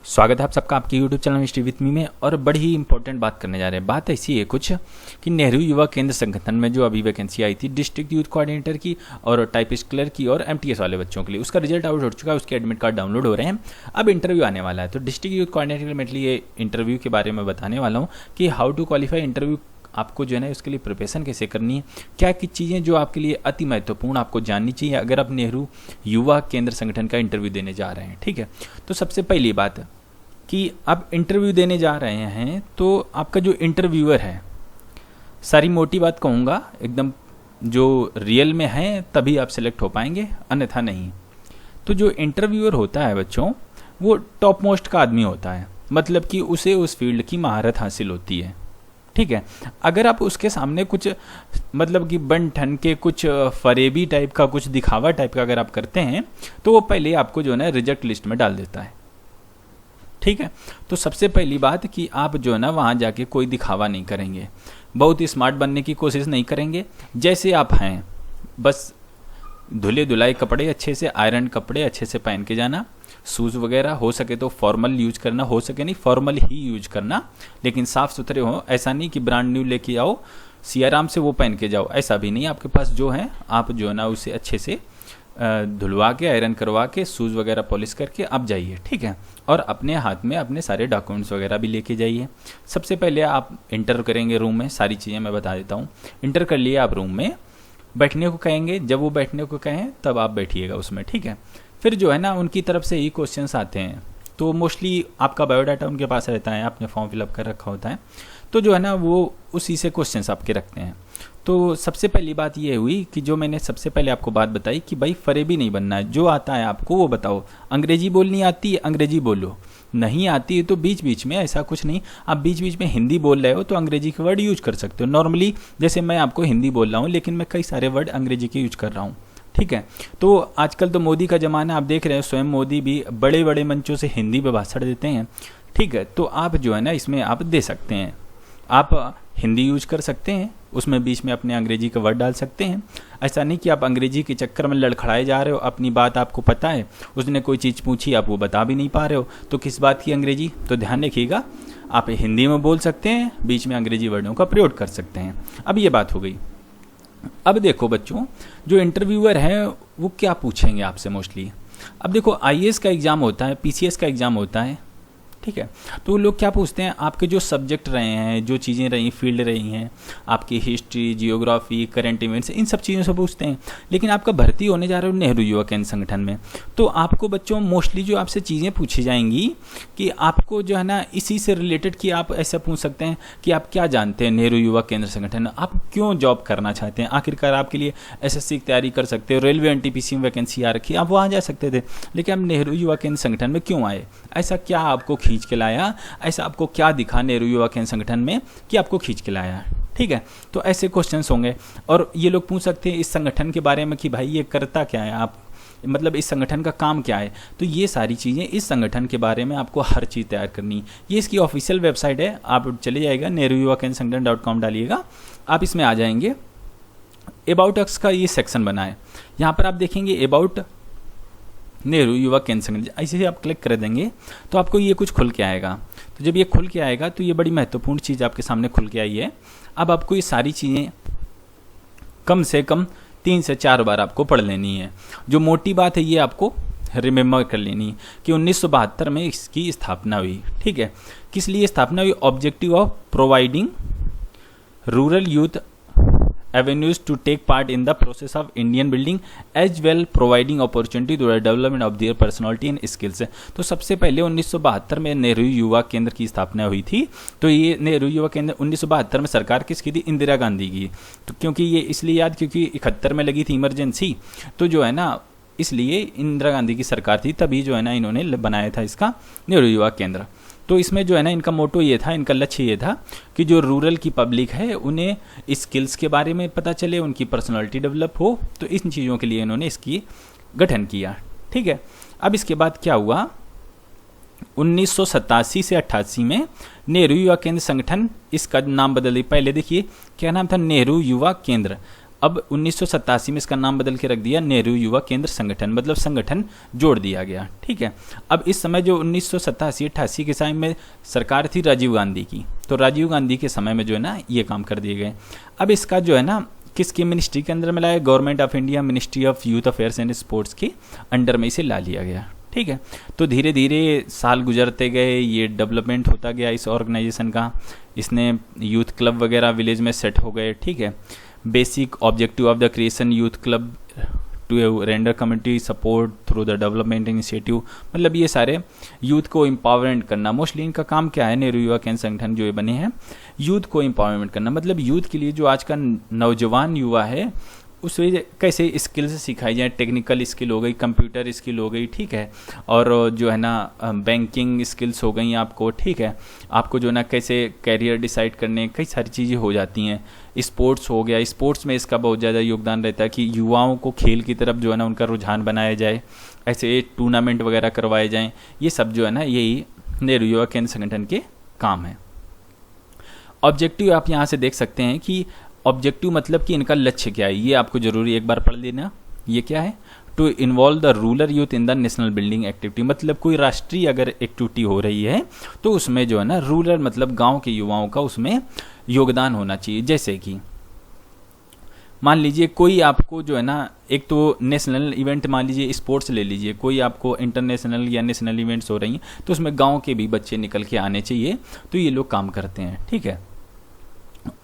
स्वागत है आप सबका आपके YouTube channel history with me में। और बड़ी ही इंपॉर्टेंट बात करने जा रहे हैं। बात ऐसी है कुछ कि नेहरू युवा केंद्र संगठन में जो अभी वैकेंसी आई थी डिस्ट्रिक्ट यूथ कोऑर्डिनेटर की और टाइपिस्ट क्लर्क की और MTS वाले बच्चों के लिए, उसका रिजल्ट आउट हो चुका है, उसके एडमिट कार्ड डाउनलोड हो रहे हैं। अब इंटरव्यू आने वाला है, तो डिस्ट्रिक्ट यूथ कोऑर्डिनेटर में ये इंटरव्यू के बारे में बताने वाला हूँ कि हाउ टू क्वालिफाई इंटरव्यू, आपको जो है ना उसके लिए प्रिपरेशन कैसे करनी है, क्या की चीज़ें जो आपके लिए अति महत्वपूर्ण आपको जाननी चाहिए अगर आप नेहरू युवा केंद्र संगठन का इंटरव्यू देने जा रहे हैं। ठीक है, तो सबसे पहली बात कि आप इंटरव्यू देने जा रहे हैं तो आपका जो इंटरव्यूअर है, सारी मोटी बात कहूँगा, एकदम जो रियल में है तभी आप सिलेक्ट हो पाएंगे, अन्यथा नहीं। तो जो इंटरव्यूअर होता है बच्चों, वो टॉप मोस्ट का आदमी होता है, मतलब कि उसे उस फील्ड की महारत हासिल होती है। ठीक है, अगर आप उसके सामने कुछ मतलब कि बन ठन के कुछ फरेबी टाइप का, कुछ दिखावा टाइप का अगर आप करते हैं तो वो पहले आपको जो है ना रिजेक्ट लिस्ट में डाल देता है। ठीक है, तो सबसे पहली बात कि आप जो है ना वहाँ जाके कोई दिखावा नहीं करेंगे, बहुत ही स्मार्ट बनने की कोशिश नहीं करेंगे। जैसे आप हैं बस धुले धुलाए कपड़े, अच्छे से आयरन कपड़े अच्छे से पहन के जाना, शूज़ वगैरह हो सके तो फॉर्मल यूज करना, हो सके नहीं फॉर्मल ही यूज करना, लेकिन साफ़ सुथरे हो। ऐसा नहीं कि ब्रांड न्यू लेके आओ सियाराम से वो पहन के जाओ, ऐसा भी नहीं। आपके पास जो है आप जो है ना उसे अच्छे से धुलवा के आयरन करवा के शूज़ वगैरह पॉलिश करके आप जाइए। ठीक है, और अपने हाथ में अपने सारे डॉक्यूमेंट्स वगैरह भी लेके जाइए। सबसे पहले आप इंटर करेंगे रूम में, सारी चीज़ें मैं बता देता हूँ। इंटर कर लिए आप रूम में, बैठने को कहेंगे, जब वो बैठने को कहें तब आप बैठिएगा उसमें। ठीक है, फिर जो है ना उनकी तरफ से ही क्वेश्चंस आते हैं, तो मोस्टली आपका बायोडाटा उनके पास रहता है, आपने फॉर्म फिलअप कर रखा होता है, तो जो है ना वो उसी से क्वेश्चंस आपके रखते हैं। तो सबसे पहली बात ये हुई कि जो मैंने सबसे पहले आपको बात बताई कि भाई फरेबी नहीं बनना है, जो आता है आपको वो बताओ। अंग्रेजी बोलनी आती है अंग्रेजी बोलो, नहीं आती है तो बीच बीच में, ऐसा कुछ नहीं आप बीच बीच में हिंदी बोल रहे हो तो अंग्रेजी के वर्ड यूज कर सकते हो। नॉर्मली जैसे मैं आपको हिंदी बोल रहा हूँ लेकिन मैं कई सारे वर्ड अंग्रेजी के यूज कर रहा हूँ। ठीक है, तो आजकल तो मोदी का ज़माना आप देख रहे हैं, स्वयं मोदी भी बड़े बड़े मंचों से हिंदी में भाषण देते हैं। ठीक है, तो आप जो है ना इसमें आप दे सकते हैं, आप हिंदी यूज कर सकते हैं, उसमें बीच में अपने अंग्रेजी का वर्ड डाल सकते हैं। ऐसा नहीं कि आप अंग्रेजी के चक्कर में लड़खड़ाए जा रहे हो, अपनी बात आपको पता है, उसने कोई चीज़ पूछी आप वो बता भी नहीं पा रहे हो, तो किस बात की अंग्रेजी। तो ध्यान रखिएगा, आप हिंदी में बोल सकते हैं, बीच में अंग्रेजी वर्डों का प्रयोग कर सकते हैं। अब ये बात हो गई। अब देखो बच्चों, जो इंटरव्यूअर है वो क्या पूछेंगे आपसे मोस्टली। अब देखो IAS का एग्ज़ाम होता है, PCS का एग्ज़ाम होता है। ठीक है, तो लोग क्या पूछते हैं, आपके जो सब्जेक्ट रहे हैं, जो चीज़ें रही, फील्ड रही हैं, आपकी हिस्ट्री, जियोग्राफी, करंट इवेंट्स, इन सब चीज़ों से पूछते हैं। लेकिन आपका भर्ती होने जा रहा है नेहरू युवा केंद्र संगठन में, तो आपको बच्चों मोस्टली जो आपसे चीज़ें पूछी जाएंगी कि आपको जो है ना इसी से रिलेटेड, कि आप ऐसा पूछ सकते हैं कि आप क्या जानते हैं नेहरू युवा केंद्र संगठन, आप क्यों जॉब करना चाहते हैं। आखिरकार आपके लिए SSC की तैयारी कर सकते हो, रेलवे NTPC में वैकेंसी आ रखी है, आप वहाँ जा सकते थे, लेकिन आप नेहरू युवा केंद्र संगठन में क्यों आए, ऐसा क्या आपको खींच के लाया, ऐसा आपको क्या दिखा नेहरू युवा केंद्र संगठन में कि आपको खींच के लाया। ठीक है, तो ऐसे क्वेश्चंस होंगे। और ये लोग पूछ सकते हैं इस संगठन के बारे में कि भाई ये करता क्या है, आप मतलब इस संगठन का काम क्या है। तो ये सारी चीज़ें इस संगठन के बारे में आपको हर चीज़ तैयार करनी। ये इसकी ऑफिशियल वेबसाइट है, आप चले जाएगा नेहरू युवा केंद्र संगठन .com डालिएगा, आप इसमें आ जाएंगे। अबाउट अस का ये सेक्शन बना है, यहाँ पर आप देखेंगे अबाउट नेहरू युवा केंद्र संगठन, ऐसे ही आप क्लिक कर देंगे तो आपको ये कुछ खुल के आएगा। तो जब ये खुल के आएगा तो ये बड़ी महत्वपूर्ण चीज़ आपके सामने खुल के आई है। अब आपको ये सारी चीज़ें कम से कम 3 से 4 बार आपको पढ़ लेनी है। जो मोटी बात है ये आपको रिमेम्बर कर लेनी है कि 1972 में इसकी स्थापना हुई। ठीक है, किस लिए स्थापना हुई, objective of providing rural youth avenues to take part in the process of Indian building as well providing opportunity to the development of their personality and skills। तो सबसे पहले 1972 में नेहरू युवा केंद्र की स्थापना हुई थी। तो ये नेहरू युवा केंद्र 1972 में सरकार किसकी थी, इंदिरा गांधी की। तो क्योंकि ये इसलिए याद, क्योंकि 71 में लगी थी इमरजेंसी, तो जो है ना इसलिए इंदिरा गांधी की सरकार थी, तभी जो है ना इन्होंने बनाया था इसका नेहरू युवा केंद्र। तो इसमें जो है ना इनका मोटो ये था, इनका लक्ष्य ये था कि जो रूरल की पब्लिक है उन्हें स्किल्स के बारे में पता चले, उनकी पर्सनालिटी डेवलप हो, तो इन चीज़ों के लिए इन्होंने इसकी गठन किया। ठीक है, अब इसके बाद क्या हुआ, 1987 से 88 में नेहरू युवा केंद्र संगठन, इसका नाम बदल दिया। पहले देखिए क्या नाम था, नेहरू युवा केंद्र, अब 1987 में इसका नाम बदल के रख दिया नेहरू युवा केंद्र संगठन, मतलब संगठन जोड़ दिया गया। ठीक है, अब इस समय जो 1987-88 के समय में सरकार थी राजीव गांधी की, तो राजीव गांधी के समय में जो है ना ये काम कर दिए गए। अब इसका जो है ना किसकी मिनिस्ट्री के अंदर में लाया, government of India ministry of youth affairs and sports के अंडर में इसे ला लिया गया। ठीक है, तो धीरे धीरे साल गुजरते गए, ये डेवलपमेंट होता गया इस ऑर्गेनाइजेशन का, इसने यूथ क्लब वगैरह विलेज में सेट हो गए। ठीक है, basic objective of the creation youth club to render community support through the development initiative, मतलब ये सारे यूथ को एम्पावरमेंट करना, मोस्टली इनका काम क्या है, नेहरू युवा केंद्र संगठन जो ये बने हैं यूथ को एम्पावरमेंट करना, मतलब यूथ के लिए जो आज का नौजवान युवा है उसे कैसे स्किल्स सिखाई जाए, टेक्निकल स्किल हो गई, कंप्यूटर स्किल हो गई। ठीक है, और जो है ना बैंकिंग स्किल्स हो गई आपको। ठीक है, आपको जो है ना कैसे कैरियर डिसाइड करने, कई सारी चीज़ें हो जाती हैं। स्पोर्ट्स हो गया, स्पोर्ट्स में इसका बहुत ज़्यादा योगदान रहता है कि युवाओं को खेल की तरफ जो है ना उनका रुझान बनाया जाए, ऐसे टूर्नामेंट वगैरह करवाए जाएँ, ये सब जो है ना यही नेहरू युवा केंद्र संगठन के काम है। ऑब्जेक्टिव आप यहाँ से देख सकते हैं कि ऑब्जेक्टिव मतलब कि इनका लक्ष्य क्या है, ये आपको जरूरी एक बार पढ़ लेना। ये क्या है, to involve the rural youth in the national building activity, मतलब कोई राष्ट्रीय अगर एक्टिविटी हो रही है तो उसमें जो है ना रूरल मतलब गांव के युवाओं का उसमें योगदान होना चाहिए। जैसे कि मान लीजिए कोई आपको जो है ना एक तो नेशनल इवेंट, मान लीजिए स्पोर्ट्स ले लीजिए, कोई आपको इंटरनेशनल या नेशनल इवेंट्स हो रही हैं तो उसमें गाँव के भी बच्चे निकल के आने चाहिए, तो ये लोग काम करते हैं। ठीक है,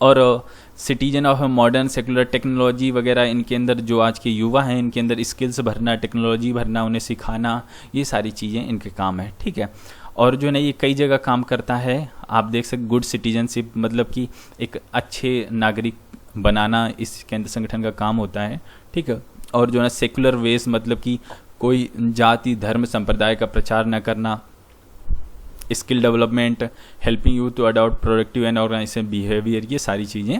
और citizen of modern secular technology वगैरह, इनके अंदर जो आज के युवा हैं इनके अंदर स्किल्स भरना, टेक्नोलॉजी भरना, उन्हें सिखाना, ये सारी चीज़ें इनके काम है। ठीक है, और जो है ना ये कई जगह काम करता है, आप देख सकते गुड सिटीजनशिप, मतलब कि एक अच्छे नागरिक बनाना इस केंद्र संगठन का काम होता है। ठीक है, और जो है ना सेकुलर वेज, मतलब कि कोई जाति धर्म संप्रदाय का प्रचार न करना, skill development, helping you to adopt productive and organisation behaviour, ये सारी चीज़ें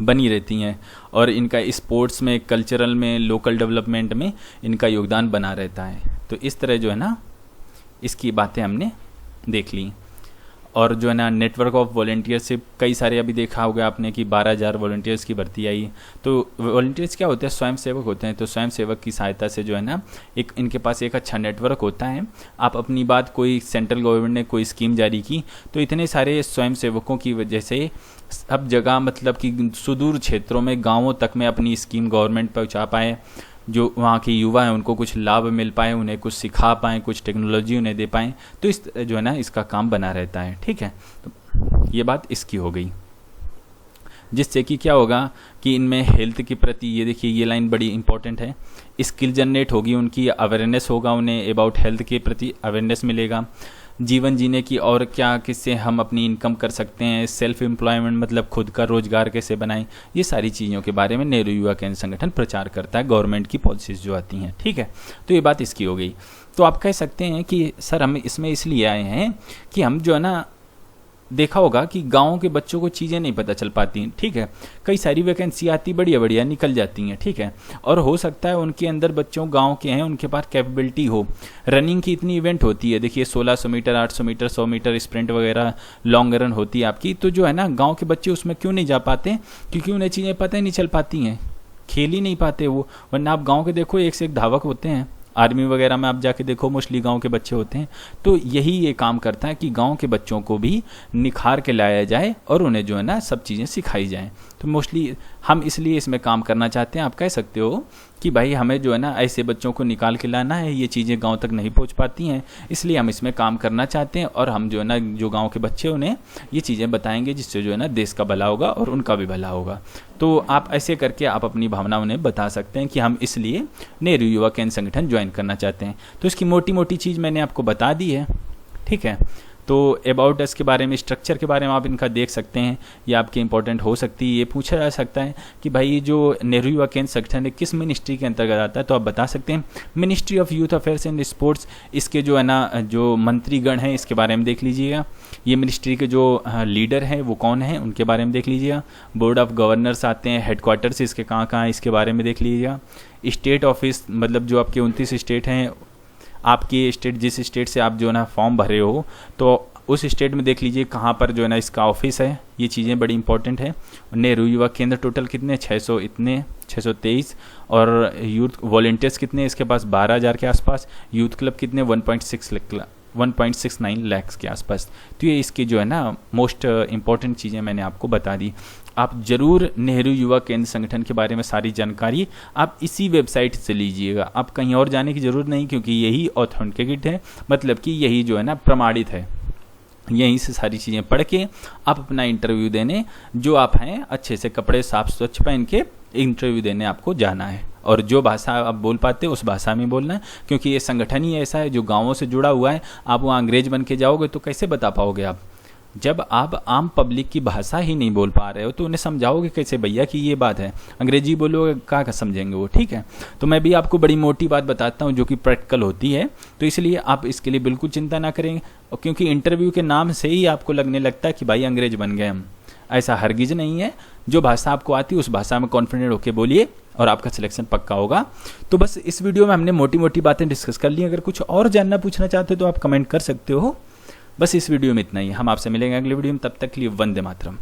बनी रहती हैं। और इनका स्पोर्ट्स में, कल्चरल में, लोकल डेवलपमेंट में इनका योगदान बना रहता है। तो इस तरह जो है ना इसकी बातें हमने देख ली। और जो है ना नेटवर्क ऑफ वॉलंटियरशिप, कई सारे अभी देखा होगा आपने कि 12,000 वॉलंटियर्स की भर्ती आई। तो वॉलंटियर्स क्या होते हैं, स्वयं सेवक होते हैं। तो स्वयं सेवक की सहायता से जो है ना एक इनके पास एक अच्छा नेटवर्क होता है। आप अपनी बात, कोई सेंट्रल गवर्नमेंट ने कोई स्कीम जारी की तो इतने सारे स्वयं सेवकों की वजह से सब जगह, मतलब कि सुदूर क्षेत्रों में, गाँवों तक में अपनी स्कीम गवर्नमेंट पहुँचा पाए, जो वहाँ के युवा हैं उनको कुछ लाभ मिल पाए, उन्हें कुछ सिखा पाएँ, कुछ टेक्नोलॉजी उन्हें दे पाएँ। तो इस जो है ना इसका काम बना रहता है। ठीक है, तो ये बात इसकी हो गई, जिससे कि क्या होगा कि इनमें हेल्थ के प्रति, ये देखिए ये लाइन बड़ी इंपॉर्टेंट है, स्किल जनरेट होगी, उनकी अवेयरनेस होगा, उन्हें अबाउट हेल्थ के प्रति अवेयरनेस मिलेगा। जीवन जीने की और क्या, किससे हम अपनी इनकम कर सकते हैं, सेल्फ एम्प्लॉयमेंट मतलब खुद का रोजगार कैसे बनाएं, ये सारी चीज़ों के बारे में नेहरू युवा केंद्र संगठन प्रचार करता है, गवर्नमेंट की पॉलिसीज जो आती हैं। ठीक है, तो ये बात इसकी हो गई। तो आप कह सकते हैं कि सर हम इसमें इसलिए आए हैं कि हम जो है ना देखा होगा कि गाँव के बच्चों को चीज़ें नहीं पता चल पाती हैं। ठीक है, कई सारी वैकेंसी आती बढ़िया बढ़िया निकल जाती हैं। ठीक है, और हो सकता है उनके अंदर बच्चों गांव के हैं, उनके पास कैपेबिलिटी हो। रनिंग की इतनी इवेंट होती है, देखिए 1600 मीटर, 800 मीटर, 100 मीटर स्प्रिंट वगैरह लॉन्ग रन होती है आपकी। तो जो है ना गाँव के बच्चे उसमें क्यों नहीं जा पाते, क्योंकि उन्हें चीज़ें पता ही नहीं चल पाती हैं, खेल ही नहीं पाते वो। वरना आप गाँव के देखो एक से एक धावक होते हैं, आर्मी वगैरह में आप जाके देखो मोस्टली गांव के बच्चे होते हैं। तो यही ये काम करता है कि गांव के बच्चों को भी निखार के लाया जाए और उन्हें जो है ना सब चीज़ें सिखाई जाएं। तो मोस्टली हम इसलिए इसमें काम करना चाहते हैं। आप कह सकते हो कि भाई हमें जो है ना ऐसे बच्चों को निकाल के लाना है, ये चीज़ें गांव तक नहीं पहुंच पाती हैं, इसलिए हम इसमें काम करना चाहते हैं। और हम जो है ना जो गांव के बच्चे उन्हें ये चीज़ें बताएंगे, जिससे जो है ना देश का भला होगा और उनका भी भला होगा। तो आप ऐसे करके आप अपनी भावना उन्हें बता सकते हैं कि हम इसलिए नेहरू युवा केंद्र संगठन ज्वाइन करना चाहते हैं। तो इसकी मोटी मोटी चीज़ मैंने आपको बता दी है। ठीक है, तो अबाउट अस के बारे में, स्ट्रक्चर के बारे में आप इनका देख सकते हैं, ये आपके इंपॉर्टेंट हो सकती है। ये पूछा जा सकता है कि भाई ये जो नेहरू युवा केंद्र संगठन है किस मिनिस्ट्री के अंतर्गत आता है, तो आप बता सकते हैं ministry of youth affairs and sports. इसके जो है ना जो मंत्रीगण हैं इसके बारे में देख लीजिएगा। ये मिनिस्ट्री के जो लीडर हैं वो कौन हैं उनके बारे में देख लीजिएगा। बोर्ड ऑफ गवर्नर्स आते हैं, हेडक्वार्टर्स इसके कहाँ कहाँ है इसके बारे में देख लीजिएगा। स्टेट ऑफिस मतलब जो आपके 29 स्टेट हैं आपकी स्टेट, जिस स्टेट से आप जो है ना फॉर्म भर रहे हो, तो उस स्टेट में देख लीजिए कहाँ पर जो है ना इसका ऑफिस है। ये चीज़ें बड़ी इंपॉर्टेंट है। नेहरू युवा केंद्र टोटल कितने, 600 इतने 623, और यूथ वॉलेंटियर्स कितने इसके पास, 12,000 के आसपास। यूथ क्लब कितने, 1.69 लाख के आसपास। तो ये इसकी जो है ना मोस्ट इंपॉर्टेंट चीज़ें मैंने आपको बता दी। आप ज़रूर नेहरू युवा केंद्र संगठन के बारे में सारी जानकारी आप इसी वेबसाइट से लीजिएगा। आप कहीं और जाने की ज़रूरत नहीं, क्योंकि यही ऑथेंटिकेट है, मतलब कि यही जो है ना प्रमाणित है। यहीं से सारी चीज़ें पढ़ के आप अपना इंटरव्यू देने, जो आप हैं अच्छे से कपड़े साफ स्वच्छ पहन के इंटरव्यू देने आपको जाना है। और जो भाषा आप बोल पाते हो उस भाषा में बोलना है, क्योंकि ये संगठन ही ऐसा है जो गाँवों से जुड़ा हुआ है। आप वहाँ अंग्रेज बन के जाओगे तो कैसे बता पाओगे आप? जब आप आम पब्लिक की भाषा ही नहीं बोल पा रहे हो तो उन्हें समझाओगे कैसे भैया कि ये बात है? अंग्रेजी बोलोगे कहाँ समझेंगे वो, ठीक है। तो मैं भी आपको बड़ी मोटी बात बताता हूँ जो कि प्रैक्टिकल होती है, तो इसलिए आप इसके लिए बिल्कुल चिंता ना करें। और क्योंकि इंटरव्यू के नाम से ही आपको लगने लगता है कि भाई अंग्रेज बन गए हम, ऐसा हरगिज नहीं है। जो भाषा आपको आती है उस भाषा में कॉन्फिडेंट होकर बोलिए और आपका सिलेक्शन पक्का होगा। तो बस इस वीडियो में हमने मोटी मोटी बातें डिस्कस कर ली। अगर कुछ और जानना पूछना चाहते हो तो आप कमेंट कर सकते हो। बस इस वीडियो में इतना ही। हम आपसे मिलेंगे अगले वीडियो में, तब तक के लिए वंदे मातरम।